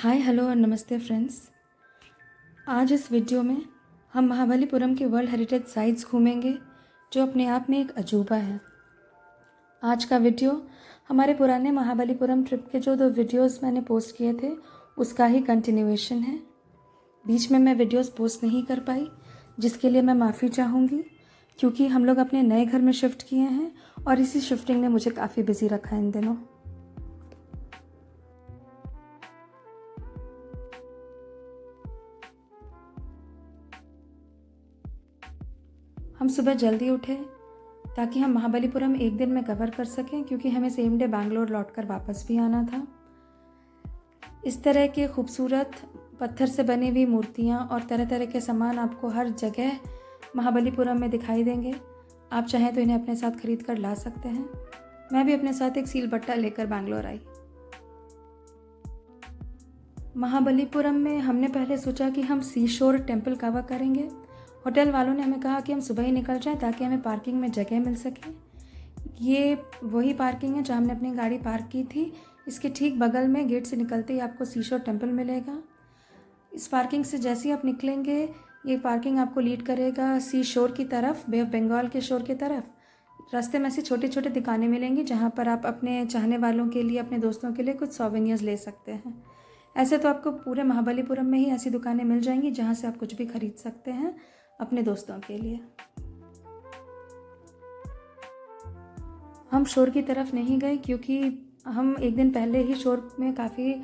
Hi hello और नमस्ते friends. आज इस वीडियो में हम महाबलीपुरम के वर्ल्ड हेरिटेज साइट्स घूमेंगे जो अपने आप में एक अजूबा है। आज का वीडियो हमारे पुराने महाबलीपुरम ट्रिप के जो 2 वीडियोस मैंने पोस्ट किए थे उसका ही कंटिन्यूएशन है। बीच में मैं वीडियोस पोस्ट नहीं कर पाई, जिसके लिए मैं माफ़ी चाहूँगी, क्योंकि हम लोग अपने नए घर में शिफ्ट किए हैं और इसी शिफ्टिंग ने मुझे काफ़ी बिजी रखा है इन दिनों। हम सुबह जल्दी उठे ताकि हम महाबलीपुरम एक दिन में कवर कर सकें, क्योंकि हमें सेम डे बैंगलोर लौटकर वापस भी आना था। इस तरह के खूबसूरत पत्थर से बनी हुई मूर्तियाँ और तरह तरह के सामान आपको हर जगह महाबलीपुरम में दिखाई देंगे। आप चाहें तो इन्हें अपने साथ खरीद कर ला सकते हैं। मैं भी अपने साथ एक सीलबट्टा लेकर बैंगलोर आई। महाबलीपुरम में हमने पहले सोचा कि हम सी शोर टेम्पल कवर करेंगे। होटल वालों ने हमें कहा कि हम सुबह ही निकल जाएं ताकि हमें पार्किंग में जगह मिल सके। ये वही पार्किंग है जहाँ हमने अपनी गाड़ी पार्क की थी। इसके ठीक बगल में गेट से निकलते ही आपको सी शोर टेम्पल मिलेगा। इस पार्किंग से जैसे ही आप निकलेंगे, ये पार्किंग आपको लीड करेगा सी शोर की तरफ, बे ऑफ बंगाल के शोर की तरफ। रास्ते में ऐसी छोटी छोटी दुकानें मिलेंगी जहाँ पर आप अपने चाहने वालों के लिए, अपने दोस्तों के लिए कुछ सोवेनियर्स ले सकते हैं। ऐसे तो आपको पूरे महाबलीपुरम में ही ऐसी दुकानें मिल जाएंगी जहाँ से आप कुछ भी खरीद सकते हैं अपने दोस्तों के लिए। हम शोर की तरफ नहीं गए क्योंकि हम एक दिन पहले ही शोर में काफ़ी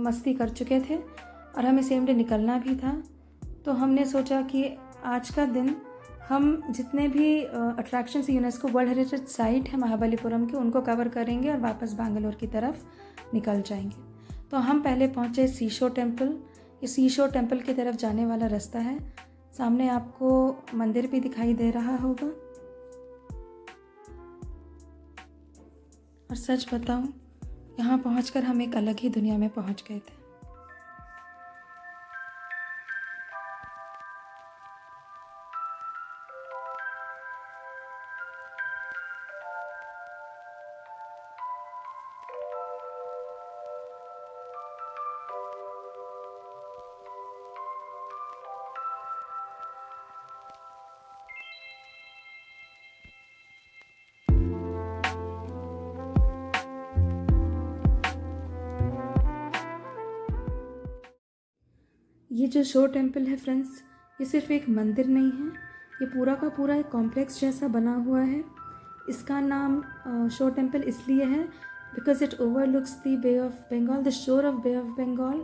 मस्ती कर चुके थे और हमें सेम डे निकलना भी था। तो हमने सोचा कि आज का दिन हम जितने भी attractions UNESCO world heritage site है महाबलीपुरम के, उनको कवर करेंगे और वापस बैंगलोर की तरफ निकल जाएंगे। तो हम पहले पहुँचे सी शोर टेम्पल। ये सी शोर टेम्पल की तरफ जाने वाला रास्ता है। सामने आपको मंदिर भी दिखाई दे रहा होगा। और सच बताऊं, यहाँ पहुंचकर हम एक अलग ही दुनिया में पहुंच गए थे। ये जो शोर टेम्पल है फ्रेंड्स, ये सिर्फ एक मंदिर नहीं है, ये पूरा का पूरा एक कॉम्प्लेक्स जैसा बना हुआ है। इसका नाम शोर टेम्पल इसलिए है because it overlooks the bay of Bengal, the shore of bay of Bengal.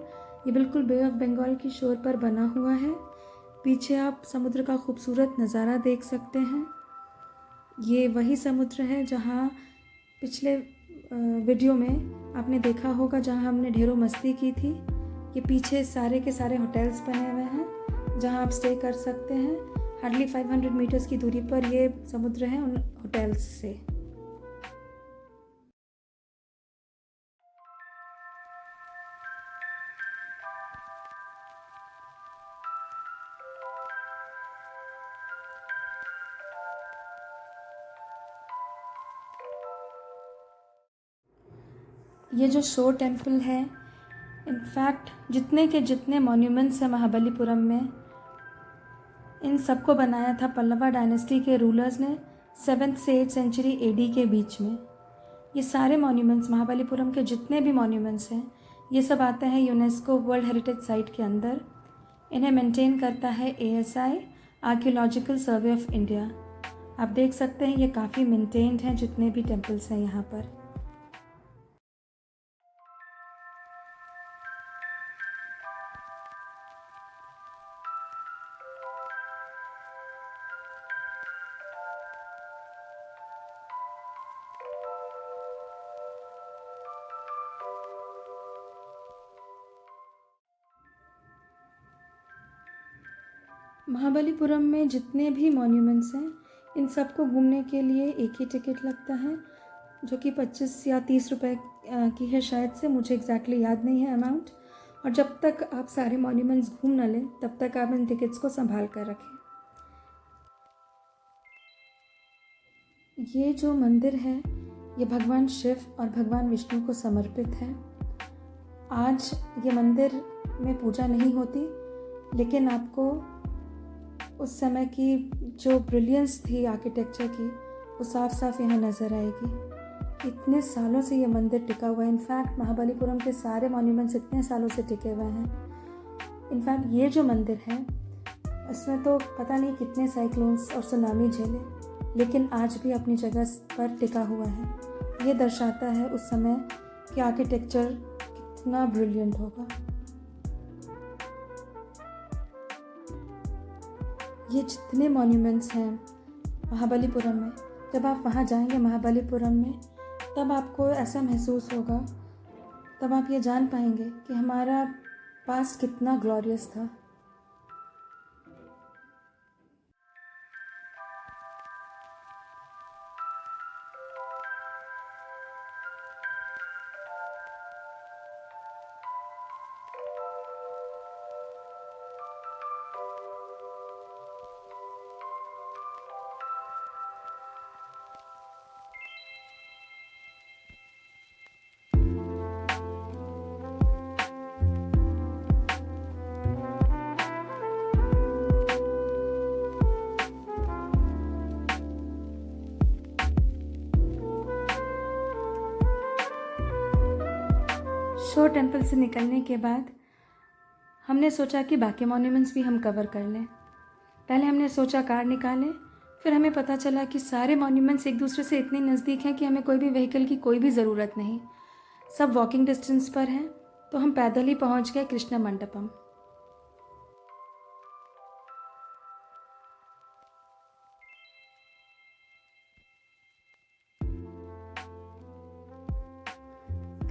ये बिल्कुल बे ऑफ बंगाल की शोर पर बना हुआ है। पीछे आप समुद्र का खूबसूरत नज़ारा देख सकते हैं। ये वही समुद्र है जहाँ पिछले वीडियो में आपने देखा होगा, जहाँ हमने ढेरों मस्ती की थी। ये पीछे सारे के सारे होटल्स बने हुए हैं जहाँ आप स्टे कर सकते हैं। हार्डली 500 मीटर्स की दूरी पर ये समुद्र है उन होटल्स से। ये जो शोर टेम्पल है, इनफैक्ट जितने के जितने मॉन्यूमेंट्स हैं महाबलीपुरम में, इन सबको बनाया था पल्लवा डायनेस्टी के रूलर्स ने 7th से 8th सेंचुरी एडी के बीच में। ये सारे मॉन्यूमेंट्स, महाबलीपुरम के जितने भी मॉन्यूमेंट्स हैं, ये सब आते हैं यूनेस्को वर्ल्ड हेरिटेज साइट के अंदर। इन्हें मेंटेन करता है ASI, archaeological survey of India. आप देख सकते हैं ये काफ़ी मेंटेन्ड हैं जितने भी टेम्पल्स हैं यहाँ पर। महाबलीपुरम में जितने भी मॉन्यूमेंट्स हैं, इन सबको घूमने के लिए एक ही टिकट लगता है, जो कि 25 या 30 रुपए की है शायद से, मुझे एग्जैक्टली याद नहीं है अमाउंट। और जब तक आप सारे मॉन्यूमेंट्स घूम न लें तब तक आप इन टिकट्स को संभाल कर रखें। ये जो मंदिर है, ये भगवान शिव और भगवान विष्णु को समर्पित है। आज ये मंदिर में पूजा नहीं होती, लेकिन आपको उस समय की जो ब्रिलियंस थी आर्किटेक्चर की वो साफ साफ यहाँ नज़र आएगी। इतने सालों से ये मंदिर टिका हुआ है। इनफैक्ट महाबलीपुरम के सारे मॉन्यूमेंट्स इतने सालों से टिके हुए हैं। इनफैक्ट ये जो मंदिर है उसमें तो पता नहीं कितने साइक्लोन्स और सुनामी झेले, लेकिन आज भी अपनी जगह पर टिका हुआ है। ये दर्शाता है उस समय कि आर्किटेक्चर कितना ब्रिलियंट होगा। ये जितने मॉन्यूमेंट्स हैं महाबलीपुरम में, जब आप वहाँ जाएंगे महाबलीपुरम में, तब आपको ऐसा महसूस होगा, तब आप ये जान पाएंगे कि हमारा पास्ट कितना ग्लोरियस था। शोर टेम्पल से निकलने के बाद हमने सोचा कि बाकी मॉन्यूमेंट्स भी हम कवर कर लें। पहले हमने सोचा कार निकालें, फिर हमें पता चला कि सारे मॉन्यूमेंट्स एक दूसरे से इतने नज़दीक हैं कि हमें कोई भी व्हीकल की कोई भी ज़रूरत नहीं, सब वॉकिंग डिस्टेंस पर हैं। तो हम पैदल ही पहुंच गए कृष्ण मंडपम।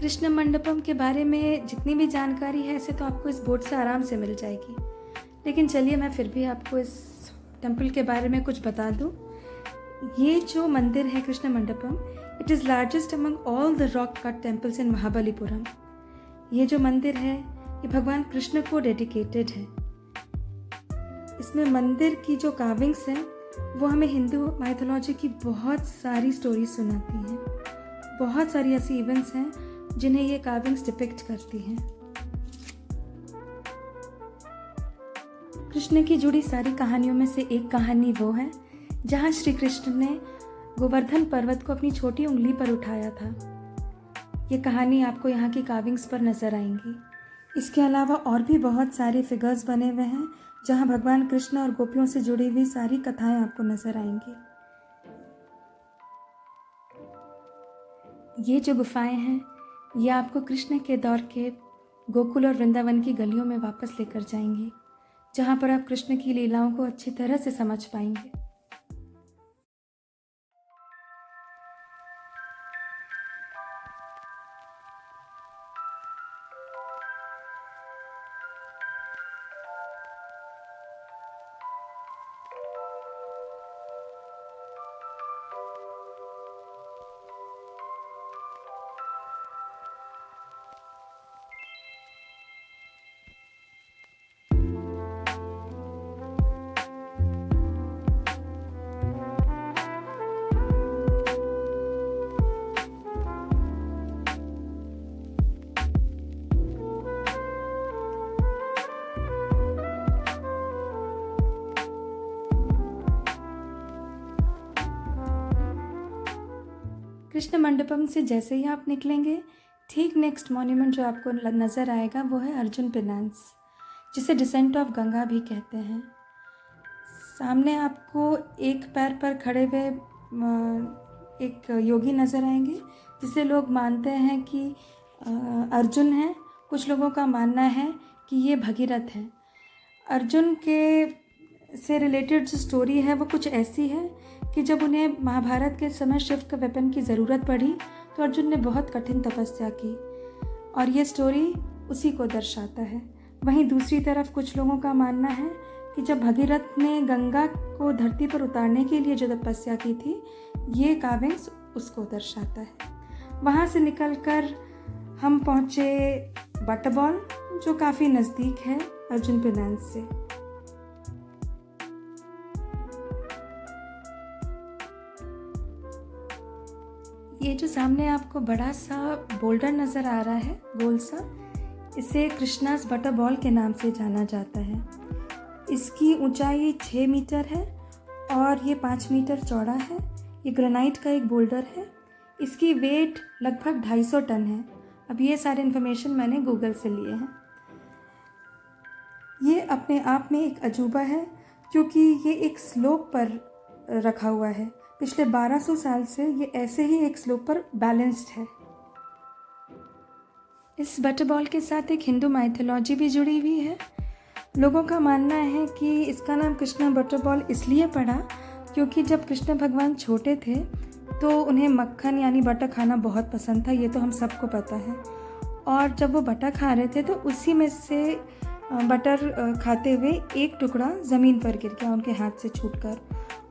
कृष्ण मंडपम के बारे में जितनी भी जानकारी है ऐसे तो आपको इस बोर्ड से आराम से मिल जाएगी, लेकिन चलिए मैं फिर भी आपको इस टेम्पल के बारे में कुछ बता दूं। ये जो मंदिर है Krishna Mandapam, it is largest among all the rock cut temples in Mahabalipuram. ये जो मंदिर है ये भगवान कृष्ण को डेडिकेटेड है। इसमें मंदिर की जो कार्विंग्स हैं वो हमें हिंदू माइथोलॉजी की बहुत सारी स्टोरी सुनाती हैं। बहुत सारी ऐसी इवेंट्स हैं जिन्हें ये कार्विंग्स डिपिक्ट करती हैं। कृष्ण की जुड़ी सारी कहानियों में से एक कहानी वो है जहाँ श्री कृष्ण ने गोवर्धन पर्वत को अपनी छोटी उंगली पर उठाया था। ये कहानी आपको यहाँ की कार्विंग्स पर नजर आएंगी। इसके अलावा और भी बहुत सारे फिगर्स बने हुए हैं जहाँ भगवान कृष्ण और गोपियों से जुड़ी हुई सारी कथाएं आपको नजर आएंगी। ये जो गुफाएं हैं ये आपको कृष्ण के दौर के गोकुल और वृंदावन की गलियों में वापस लेकर जाएंगी, जहाँ पर आप कृष्ण की लीलाओं को अच्छी तरह से समझ पाएंगे। कृष्ण मंडपम से जैसे ही आप निकलेंगे, ठीक नेक्स्ट मॉन्यूमेंट जो आपको नज़र आएगा वो है अर्जुन पेनांस, जिसे डिसेंट ऑफ गंगा भी कहते हैं। सामने आपको एक पैर पर खड़े हुए एक योगी नज़र आएंगे जिसे लोग मानते हैं कि अर्जुन हैं। कुछ लोगों का मानना है कि ये भगीरथ हैं। अर्जुन के से रिलेटेड जो स्टोरी है वो कुछ ऐसी है कि जब उन्हें महाभारत के समय शिव के वेपन की ज़रूरत पड़ी तो अर्जुन ने बहुत कठिन तपस्या की, और ये स्टोरी उसी को दर्शाता है। वहीं दूसरी तरफ कुछ लोगों का मानना है कि जब भगीरथ ने गंगा को धरती पर उतारने के लिए जो तपस्या की थी, ये कार्विंग्स उसको दर्शाता है। वहाँ से निकलकर हम पहुँचे बटरबॉल, जो काफ़ी नज़दीक है अर्जुन पेनांस से। ये जो सामने आपको बड़ा सा बोल्डर नज़र आ रहा है गोल सा, इसे कृष्णास बटर बॉल के नाम से जाना जाता है। इसकी ऊंचाई 6 मीटर है और ये 5 मीटर चौड़ा है। ये ग्रेनाइट का एक बोल्डर है। इसकी वेट लगभग 250 टन है। अब ये सारे इन्फॉर्मेशन मैंने गूगल से लिए हैं। ये अपने आप में एक अजूबा है क्योंकि ये एक स्लोप पर रखा हुआ है। पिछले 1200 साल से ये ऐसे ही एक स्लोप पर बैलेंस्ड है। इस बटर बॉल के साथ एक हिंदू माइथोलॉजी भी जुड़ी हुई है। लोगों का मानना है कि इसका नाम कृष्णा बटर बॉल इसलिए पड़ा क्योंकि जब कृष्ण भगवान छोटे थे तो उन्हें मक्खन यानी बटर खाना बहुत पसंद था। ये तो हम सबको पता है। और जब वो बटर खा रहे थे तो उसी में से बटर खाते हुए एक टुकड़ा ज़मीन पर गिर गया उनके हाथ से छूटकर,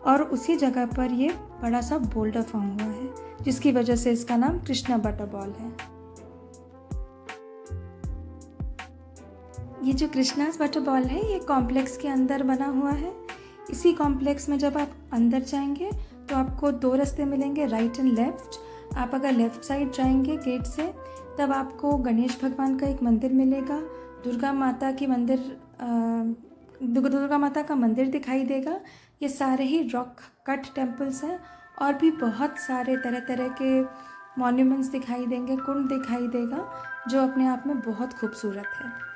और उसी जगह पर ये बड़ा सा बोल्डर फॉर्म हुआ है, जिसकी वजह से इसका नाम कृष्णा बटर बॉल है। ये जो कृष्णास बटर बॉल है ये कॉम्प्लेक्स के अंदर बना हुआ है। इसी कॉम्प्लेक्स में जब आप अंदर जाएंगे तो आपको 2 रास्ते मिलेंगे, राइट एंड लेफ़्ट। आप अगर लेफ़्ट साइड जाएंगे गेट से तब आपको गणेश भगवान का एक मंदिर मिलेगा, दुर्गा माता का मंदिर दिखाई देगा। ये सारे ही रॉक कट टेम्पल्स हैं और भी बहुत सारे तरह तरह के मॉन्यूमेंट्स दिखाई देंगे, कुंड दिखाई देगा, जो अपने आप में बहुत खूबसूरत है।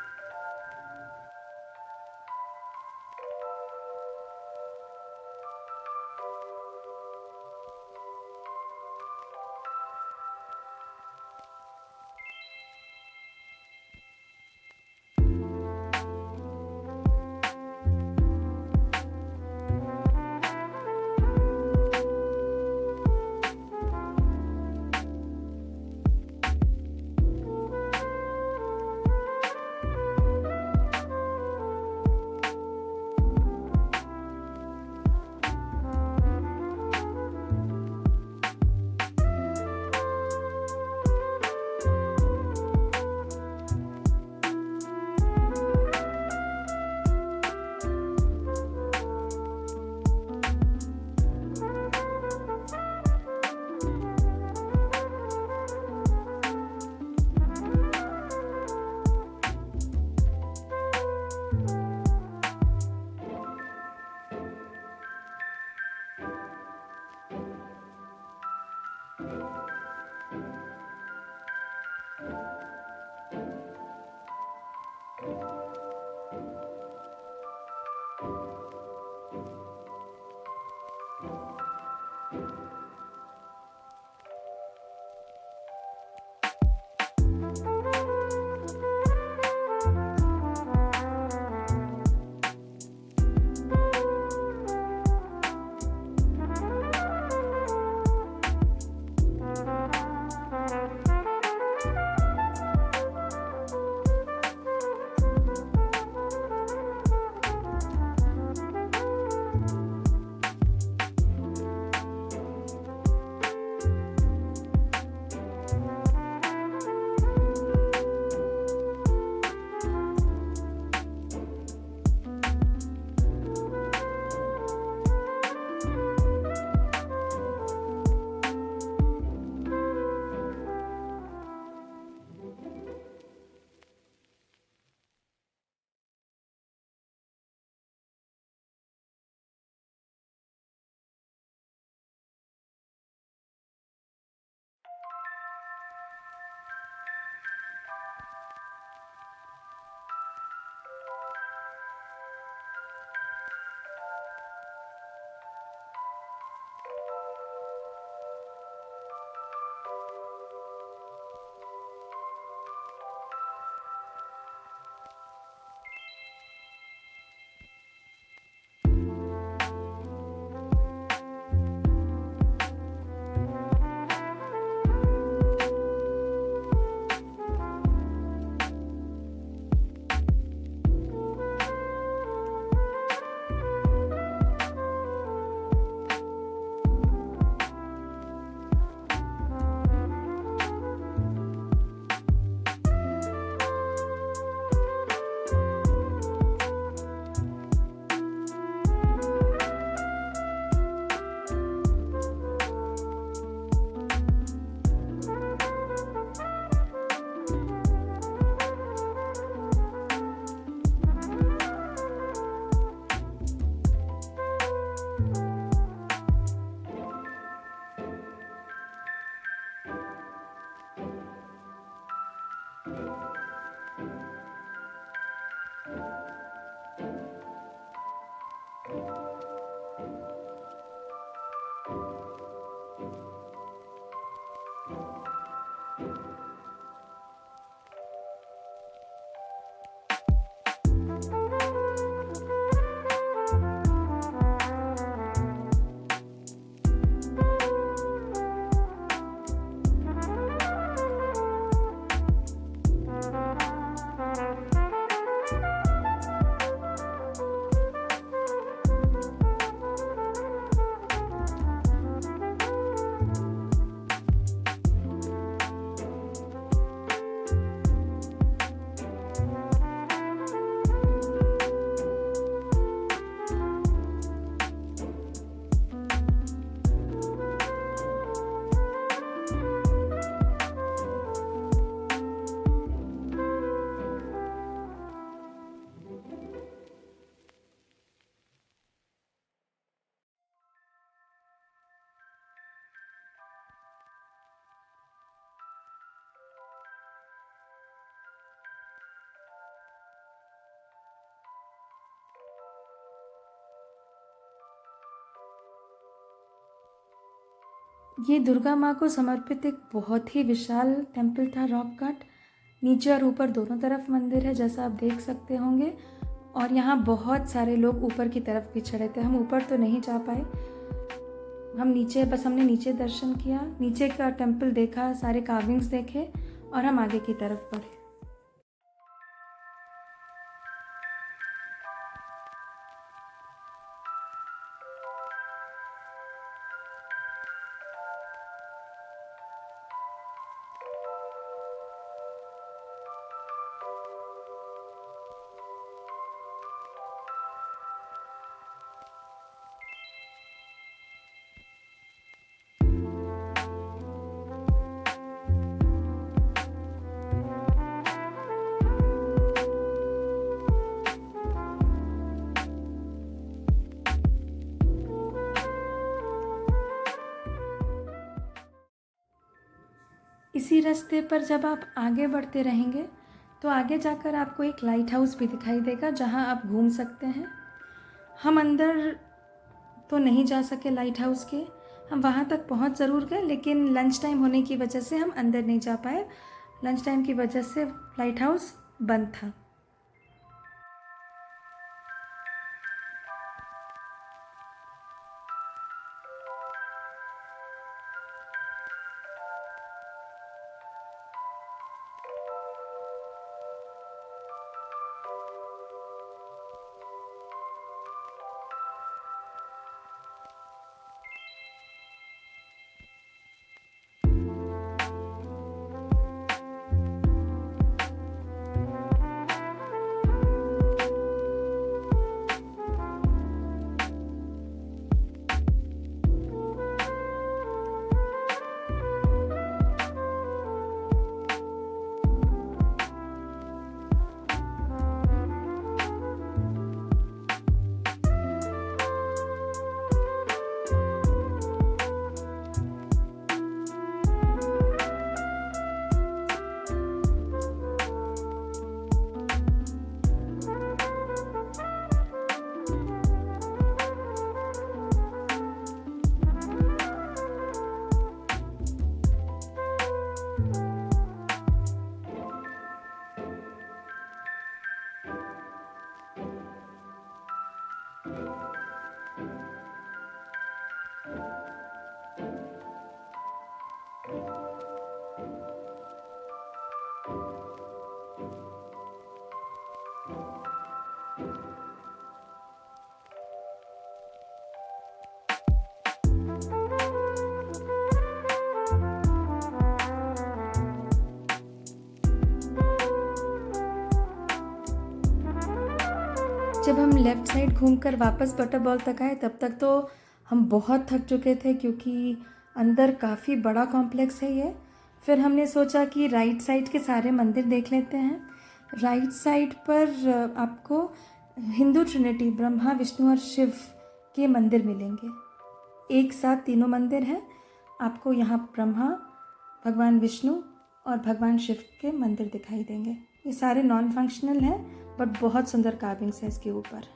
ये दुर्गा माँ को समर्पित एक बहुत ही विशाल टेम्पल था, रॉक कट। नीचे और ऊपर दोनों तरफ मंदिर है, जैसा आप देख सकते होंगे। और यहाँ बहुत सारे लोग ऊपर की तरफ भी चढ़े थे। हम ऊपर तो नहीं जा पाए, हमने नीचे दर्शन किया, नीचे का टेम्पल देखा, सारे कार्विंग्स देखे और हम आगे की तरफ बढ़े। इसी रास्ते पर जब आप आगे बढ़ते रहेंगे तो आगे जाकर आपको एक लाइट हाउस भी दिखाई देगा, जहां आप घूम सकते हैं। हम अंदर तो नहीं जा सके लाइट हाउस के, हम वहां तक पहुंच ज़रूर गए, लेकिन लंच टाइम होने की वजह से हम अंदर नहीं जा पाए। लंच टाइम की वजह से लाइट हाउस बंद था। जब हम लेफ़्ट साइड घूमकर वापस बटर बॉल तक आए, तब तक तो हम बहुत थक चुके थे, क्योंकि अंदर काफ़ी बड़ा कॉम्प्लेक्स है ये। फिर हमने सोचा कि राइट साइड के सारे मंदिर देख लेते हैं। राइट साइड पर आपको हिंदू ट्रिनिटी, ब्रह्मा, विष्णु और शिव के मंदिर मिलेंगे। एक साथ तीनों मंदिर हैं। आपको यहाँ ब्रह्मा, भगवान विष्णु और भगवान शिव के मंदिर दिखाई देंगे। ये सारे नॉन फंक्शनल हैं, बट बहुत सुंदर कार्विंग्स है इसके ऊपर।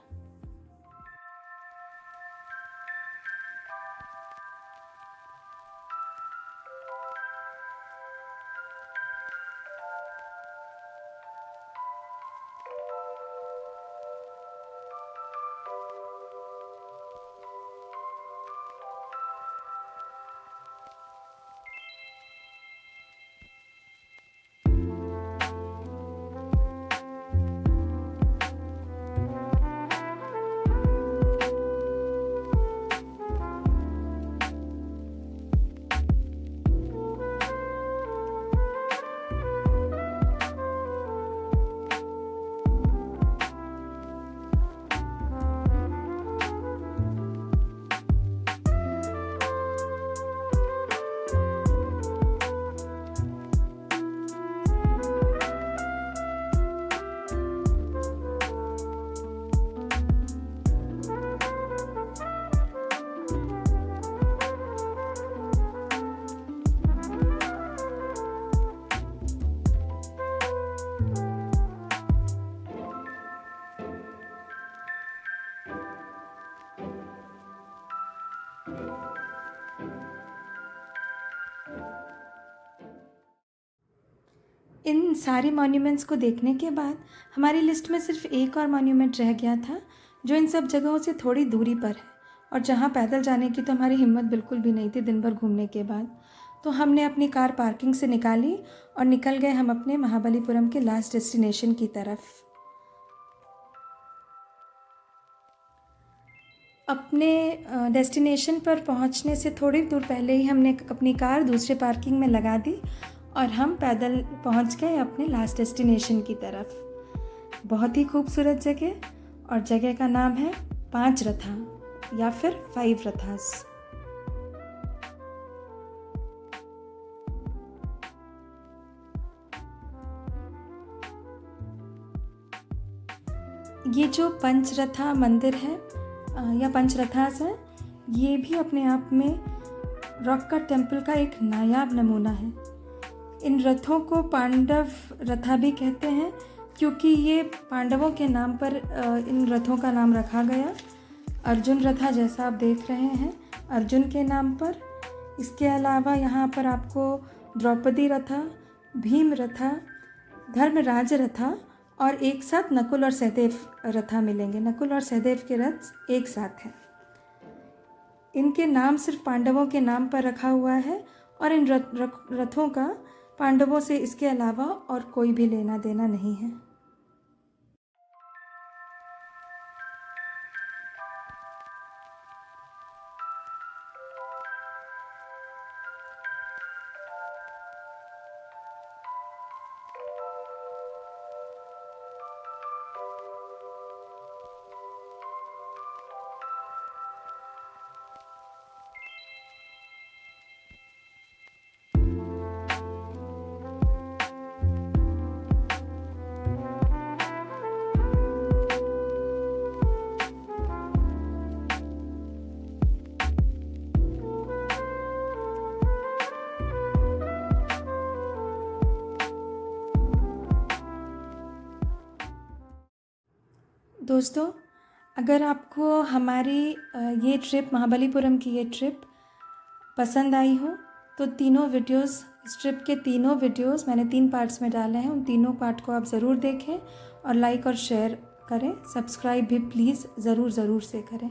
इन सारे मॉन्यूमेंट्स को देखने के बाद हमारी लिस्ट में सिर्फ एक और मॉन्यूमेंट रह गया था जो इन सब जगहों से थोड़ी दूरी पर है और जहाँ पैदल जाने की तो हमारी हिम्मत बिल्कुल भी नहीं थी दिन भर घूमने के बाद। तो हमने अपनी कार पार्किंग से निकाली और निकल गए हम अपने महाबलीपुरम के लास्ट डेस्टिनेशन की तरफ। अपने डेस्टिनेशन पर पहुंचने से थोड़ी दूर पहले ही हमने अपनी कार दूसरे पार्किंग में लगा दी और हम पैदल पहुंच गए अपने लास्ट डेस्टिनेशन की तरफ। बहुत ही खूबसूरत जगह और जगह का नाम है 5 रथा या फिर 5 रथास। ये जो पंचरथा मंदिर है या पंचरथास है, ये भी अपने आप में रॉक कट टेम्पल का एक नायाब नमूना है। इन रथों को पांडव रथा भी कहते हैं क्योंकि ये पांडवों के नाम पर इन रथों का नाम रखा गया। अर्जुन रथा जैसा आप देख रहे हैं अर्जुन के नाम पर। इसके अलावा यहाँ पर आपको द्रौपदी रथा, भीम रथा, धर्मराज रथा और एक साथ नकुल और सहदेव रथा मिलेंगे। नकुल और सहदेव के रथ एक साथ हैं। इनके नाम सिर्फ पांडवों के नाम पर रखा हुआ है और इन रथों का पांडवों से इसके अलावा और कोई भी लेना देना नहीं है। दोस्तों, अगर आपको हमारी ये ट्रिप महाबलीपुरम की ये ट्रिप पसंद आई हो तो तीनों वीडियोस, इस ट्रिप के तीनों वीडियोस मैंने 3 पार्ट्स में डाले हैं। उन तीनों पार्ट को आप ज़रूर देखें और लाइक और शेयर करें। सब्सक्राइब भी प्लीज़ ज़रूर से करें।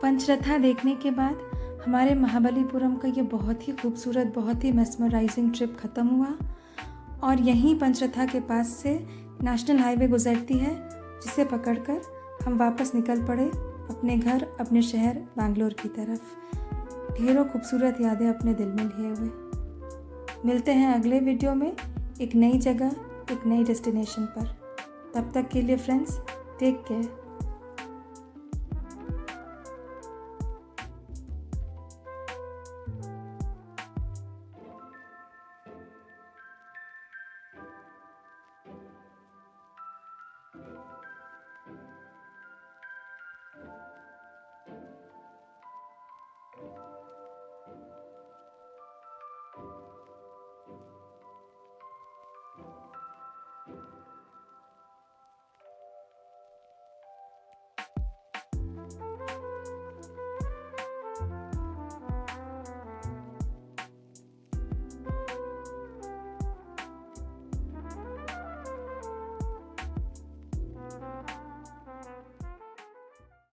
पंचरथा देखने के बाद हमारे महाबलीपुरम का ये बहुत ही खूबसूरत, बहुत ही मेस्मराइजिंग ट्रिप ख़त्म हुआ और यहीं पंचरथा के पास से नेशनल हाईवे गुजरती है जिसे पकड़कर हम वापस निकल पड़े अपने घर, अपने शहर बैंगलोर की तरफ। ढेरों खूबसूरत यादें अपने दिल में लिए हुए। मिलते हैं अगले वीडियो में एक नई जगह, एक नई डेस्टिनेशन पर। तब तक के लिए फ्रेंड्स, टेक केयर।